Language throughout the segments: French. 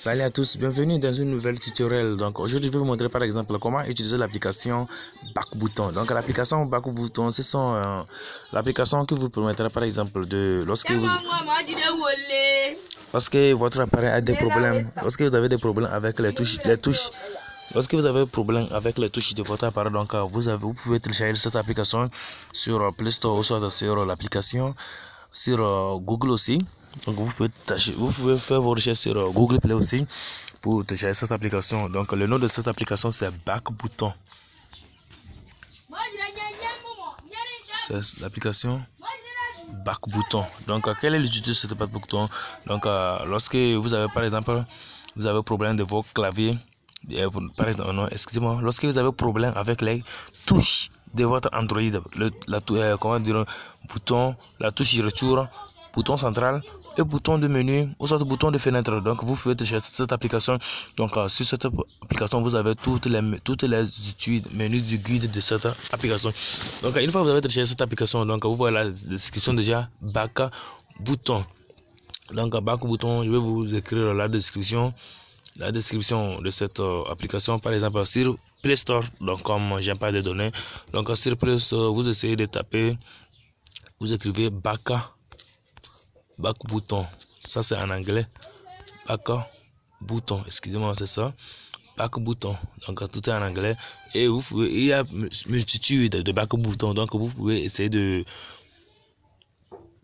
Salut à tous, bienvenue dans une nouvelle tutoriel. Donc aujourd'hui je vais vous montrer par exemple comment utiliser l'application Backbouton. Donc l'application Backbouton, c'est l'application qui vous permettra par exemple de lorsque votre appareil a des problèmes, lorsque vous avez des problèmes avec les touches, lorsque vous avez des problèmes avec les touches de votre appareil, donc vous pouvez télécharger cette application sur Play Store ou soit sur l'application sur Google aussi. Donc vous pouvez faire vos recherches sur Google Play aussi pour télécharger cette application. Donc le nom de cette application c'est Backbouton. C'est l'application Backbouton. Donc quel est l'utilité de cette Backbouton? Donc lorsque vous avez par exemple problème de vos claviers, par exemple lorsque vous avez problème avec les touches de votre Android, la touche retour, bouton central et bouton de menu ou soit bouton de fenêtre. Donc vous pouvez télécharger cette application. Donc sur cette application vous avez toutes les menus du guide de cette application. Donc une fois que vous avez téléchargé cette application, donc vous voyez la description déjà Backbouton. Donc Backbouton, je vais vous écrire la description de cette application, par exemple sur Play Store. Donc comme j'aime pas de données, donc sur Play Store vous essayez de taper, vous écrivez Backbouton, ça c'est en anglais, Backbouton, excusez-moi, c'est ça, Backbouton. Donc tout est en anglais et il y a multitude de Backbouton. Donc vous pouvez essayer de,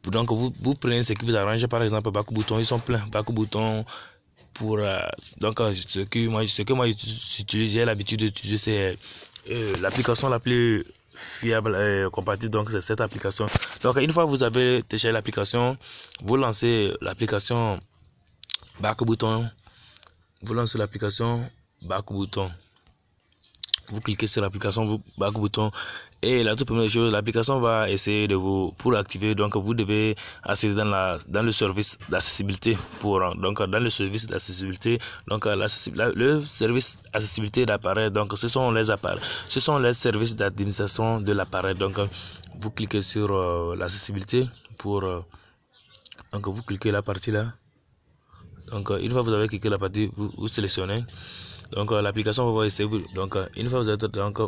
donc vous prenez ce qui vous arrange. Par exemple Backbouton, ils sont pleins Backbouton pour donc ce que moi j'utilise, j'ai l'habitude d'utiliser, c'est l'application la plus fiable et compatible, donc c'est cette application. Donc une fois que vous avez téléchargé l'application, vous lancez l'application Backbouton, vous cliquez sur l'application Backbouton et la toute première chose, l'application va essayer de vous, pour l'activer, donc vous devez accéder dans le service d'accessibilité le service d'accessibilité d'appareil. Donc ce sont les services d'administration de l'appareil. Donc vous cliquez sur l'accessibilité donc vous cliquez la partie là. Donc une fois que vous avez cliqué la partie, vous sélectionnez. Donc l'application va essayer. Donc une fois que vous êtes, donc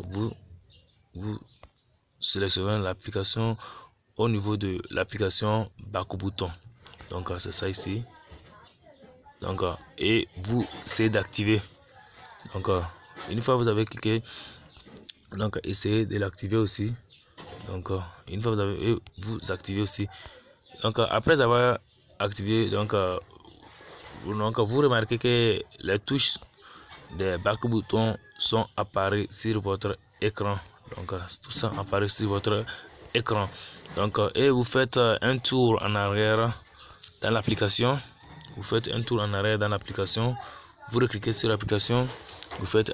vous sélectionnez l'application au niveau de l'application Backbouton. Donc c'est ça ici. Donc et vous essayez d'activer. Donc une fois que vous avez cliqué, donc essayez de l'activer aussi. Donc une fois que vous activez aussi. Donc après avoir activé, donc vous remarquez que les touches des Backbouton sont apparues sur votre écran. Donc tout ça apparaît sur votre écran. Donc et vous faites un tour en arrière dans l'application. Vous recliquez sur l'application. Vous faites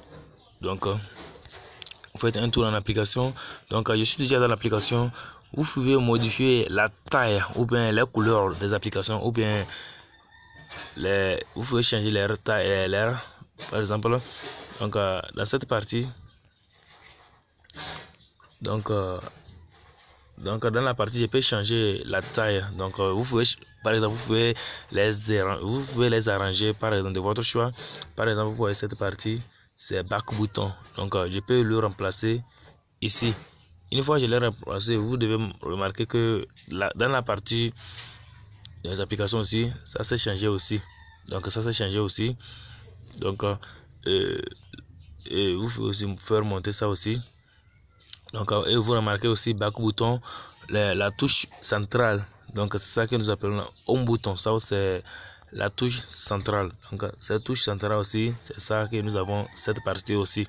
un tour en application. Donc je suis déjà dans l'application. Vous pouvez modifier la taille ou bien les couleurs des applications, ou bien vous pouvez changer leur taille et leur, par exemple. Donc dans cette partie, donc dans la partie je peux changer la taille. Donc vous pouvez, par exemple, vous pouvez les arranger par exemple de votre choix. Par exemple, vous voyez cette partie, c'est Backbouton. Donc je peux le remplacer ici. Une fois que je l'ai remplacé, vous devez remarquer que dans la partie des applications aussi, ça s'est changé aussi. Donc ça s'est changé aussi. Donc et vous pouvez aussi faire monter ça aussi. Donc et vous remarquez aussi Backbouton, la touche centrale. Donc c'est ça que nous appelons home bouton. Ça c'est la touche centrale. Donc cette touche centrale aussi, c'est ça que nous avons cette partie aussi.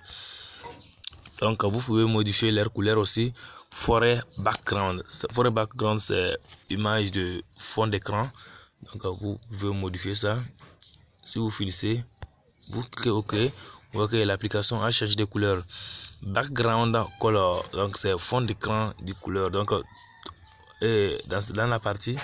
Donc vous pouvez modifier leur couleur aussi. Forêt background, c'est image de fond d'écran. Donc vous pouvez modifier ça. Si vous finissez, vous cliquez OK. Vous voyez que l'application a changé de couleur. Background color, donc c'est fond d'écran de couleur. Donc et dans la partie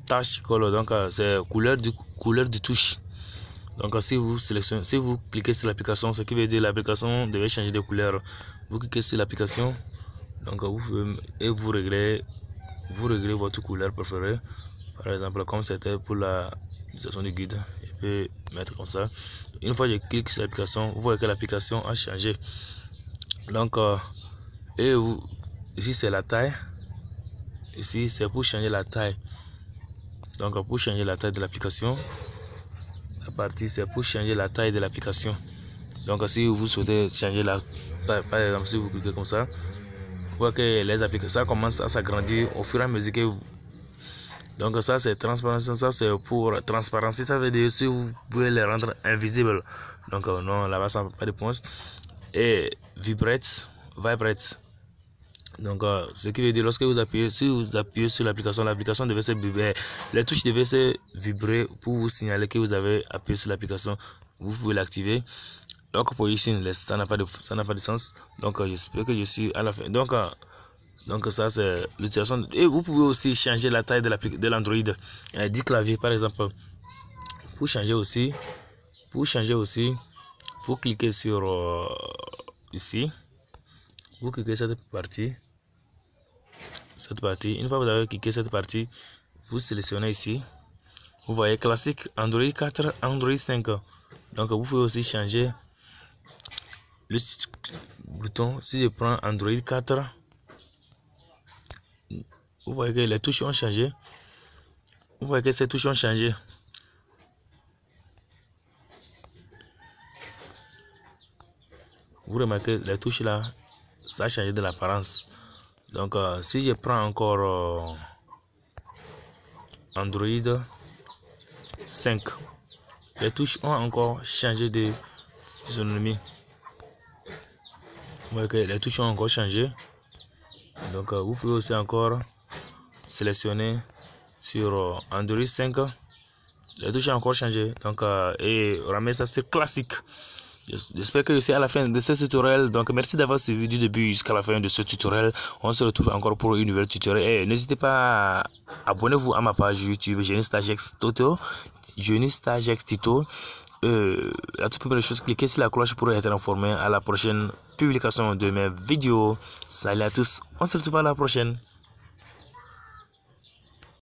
touch color, donc c'est couleur de touche. Donc si vous cliquez sur l'application, ce qui veut dire l'application devait changer de couleur. Vous cliquez sur l'application, donc vous réglez vous réglez votre couleur préférée. Par exemple, comme c'était pour la utilisation du guide, je peux mettre comme ça. Une fois que je clique sur l'application, vous voyez que l'application a changé. Donc, ici c'est la taille. Ici c'est pour changer la taille. Donc, pour changer la taille de l'application, la partie c'est pour changer la taille de l'application. Donc, si vous souhaitez changer la taille, par exemple, si vous cliquez comme ça, vous voyez que les applications ça commence à s'agrandir au fur et à mesure que vous. Donc ça c'est transparence, ça c'est pour transparence, ça veut dire si vous pouvez les rendre invisibles. Donc non, là-bas ça n'a pas de points. Et vibrate. Donc ce qui veut dire lorsque vous appuyez, si vous appuyez sur l'application, l'application devait se vibrer, les touches devaient se vibrer pour vous signaler que vous avez appuyé sur l'application. Vous pouvez l'activer. Donc pour ici, ça n'a pas de sens. Donc j'espère que je suis à la fin. Donc ça c'est l'utilisation. Et vous pouvez aussi changer la taille de l'Android du clavier par exemple. Pour changer aussi, vous cliquez sur ici. Vous cliquez cette partie. Une fois que vous avez cliqué cette partie, vous sélectionnez ici. Vous voyez classique Android 4, Android 5. Donc vous pouvez aussi changer le bouton. Si je prends Android 4, vous voyez que les touches ont changé. Vous voyez que ces touches ont changé. Vous remarquez les touches là, ça a changé de l'apparence. Donc si je prends encore Android 5, les touches ont encore changé de physionomie. Vous voyez que les touches ont encore changé. Donc vous pouvez aussi encore sélectionner sur Android 5. Les touches ont encore changé. Donc et ramener ça sur classique. J'espère que je suis à la fin de ce tutoriel. Donc merci d'avoir suivi du début jusqu'à la fin de ce tutoriel. On se retrouve encore pour une nouvelle tutoriel. Et n'hésitez pas à abonnez-vous à ma page YouTube Genistagex Tito. La toute première chose, cliquez sur la cloche pour être informé à la prochaine publication de mes vidéos. Salut à tous, on se retrouve à la prochaine.